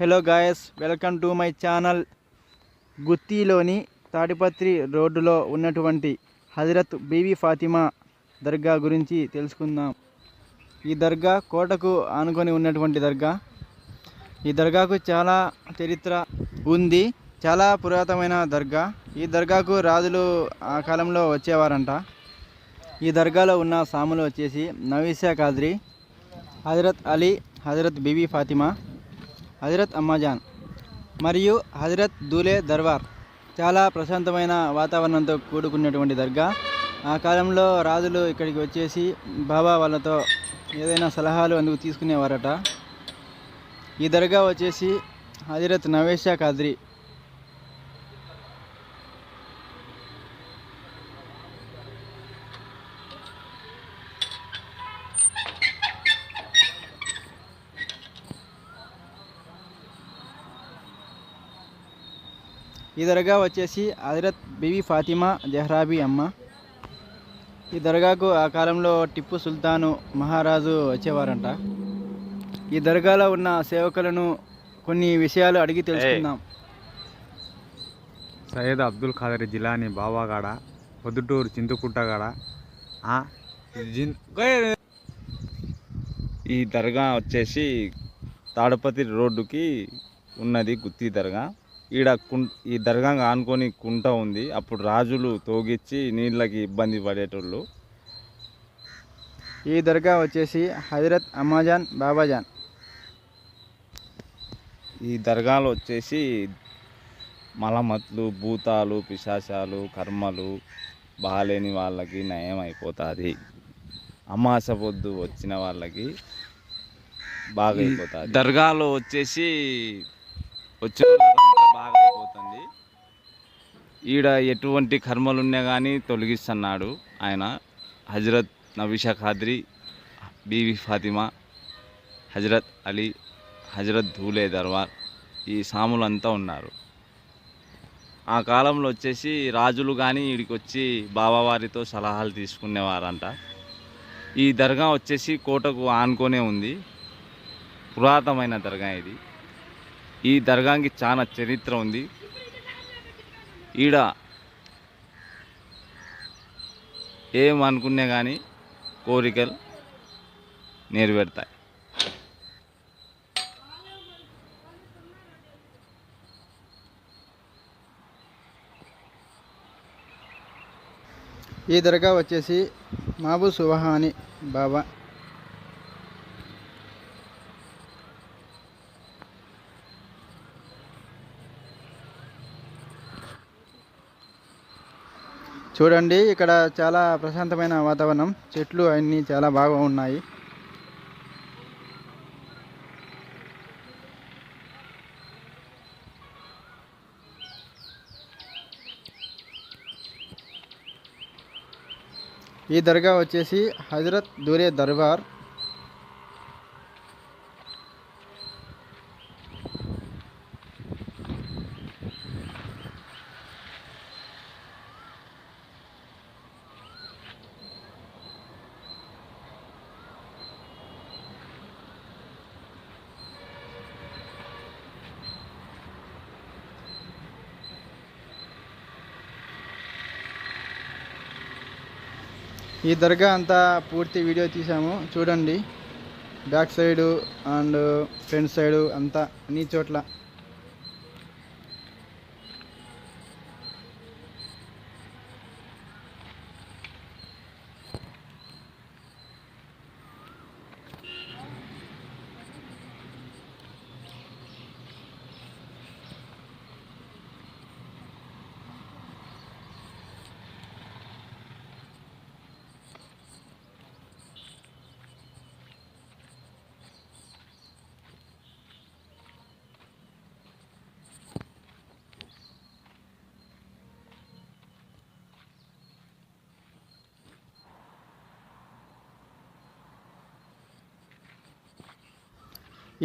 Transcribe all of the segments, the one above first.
Hello guys, welcome to my channel. గుత్తిలోని తాడిపత్రి రోడ్డులో ఉన్నటువంటి హజరత్ బీబీ ఫాతిమా దర్గా గురించి తెలుసుకుందాం. ఈ దర్గా కోటకు ఆనుకొని ఉన్నటువంటి దర్గా. ఈ దర్గాకు చాలా చరిత్ర ఉంది. చాలా పురాతనమైన దర్గా. ఈ దర్గాకు రాజులు ఆ కాలంలో వచ్చేవారంట. ఈ దర్గాలో ఉన్న సాములు వచ్చేసి నవీసా ఖాద్రి, హజరత్ అలీ, హజరత్ బీబీ ఫాతిమా, హజరత్ అమ్మాజాన్ మరియు హజరత్ దూలే దర్బార్. చాలా ప్రశాంతమైన వాతావరణంతో కూడుకున్నటువంటి దర్గా. ఆ కాలంలో రాజులు ఇక్కడికి వచ్చేసి బాబా వాళ్ళతో ఏదైనా సలహాలు అందుకు తీసుకునేవారట. ఈ దర్గా వచ్చేసి హజరత్ నవేషా ఖాద్రి. ఈ దర్గా వచ్చేసి హజరత్ బీబీ ఫాతిమా జహ్రాబీ అమ్మ. ఈ దర్గాకు ఆ కాలంలో టిప్పు సుల్తాను మహారాజు వచ్చేవారంట. ఈ దర్గాలో ఉన్న సేవకులను కొన్ని విషయాలు అడిగి తెలుసుకుందాం. సయ్యద్ అబ్దుల్ ఖాదర్ జిలానీ బాబాగాడ, పొద్దుటూరు చింతకుంటగాడ. ఈ దర్గా వచ్చేసి తాడపత్రి రోడ్డుకి ఉన్నది గుత్తి దర్గా. ఈ దర్గా ఆనుకొని కుంట ఉంది. అప్పుడు రాజులు తోగిచ్చి నీళ్ళకి ఇబ్బంది పడేటోళ్ళు. ఈ దర్గా వచ్చేసి హజరత్ అమ్మాజాన్ బాబాజాన్. ఈ దర్గాలో వచ్చేసి మలమత్లు, భూతాలు, పిశాచాలు, కర్మలు బాగాలేని వాళ్ళకి నయం అయిపోతుంది. అమాస పొద్దు వచ్చిన వాళ్ళకి బాగా అయిపోతుంది. దర్గాలో వచ్చేసి వచ్చిన బాగా అయిపోతుంది. ఈడ ఎటువంటి కర్మలున్నా కానీ తొలగిస్తున్నాడు ఆయన. హజరత్ నవీషా ఖాద్రి, బీబీ ఫాతిమా, హజరత్ అలీ, హజరత్ దూలే దర్బార్, ఈ సాములంతా ఉన్నారు. ఆ కాలంలో వచ్చేసి రాజులు కానీ వీడికి వచ్చి బాబావారితో సలహాలు తీసుకునేవారంట. ఈ దర్గా వచ్చేసి కోటకు ఆనుకొనే ఉంది. పురాతనమైన దర్గా ఇది. ఈ దర్గాకి చాలా చరిత్ర ఉంది. ఈడ ఏమనుకునే కానీ కోరికలు నెరవేరుతాయి. ఈ దర్గా వచ్చేసి మాబూ సుబహానీ బాబా. చూడండి, ఇక్కడ చాలా ప్రశాంతమైన వాతావరణం, చెట్లు అన్నీ చాలా బాగా ఉన్నాయి. ఈ దర్గా వచ్చేసి హజరత్ దూలే దర్బార్. ఈ దర్గా అంతా పూర్తి వీడియో తీసాము, చూడండి. Back side and front side అంతా అన్ని చోట్ల.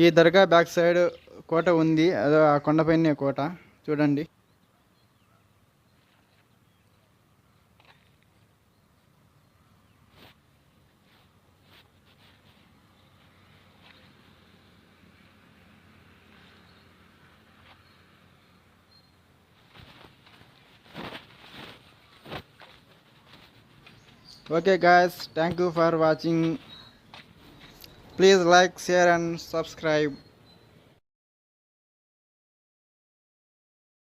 ఈ దర్గా బ్యాక్ సైడ్ కోట ఉంది, అదో ఆ కొండపైనే కోట, చూడండి. Okay guys, thank you for watching. Please like, share and subscribe.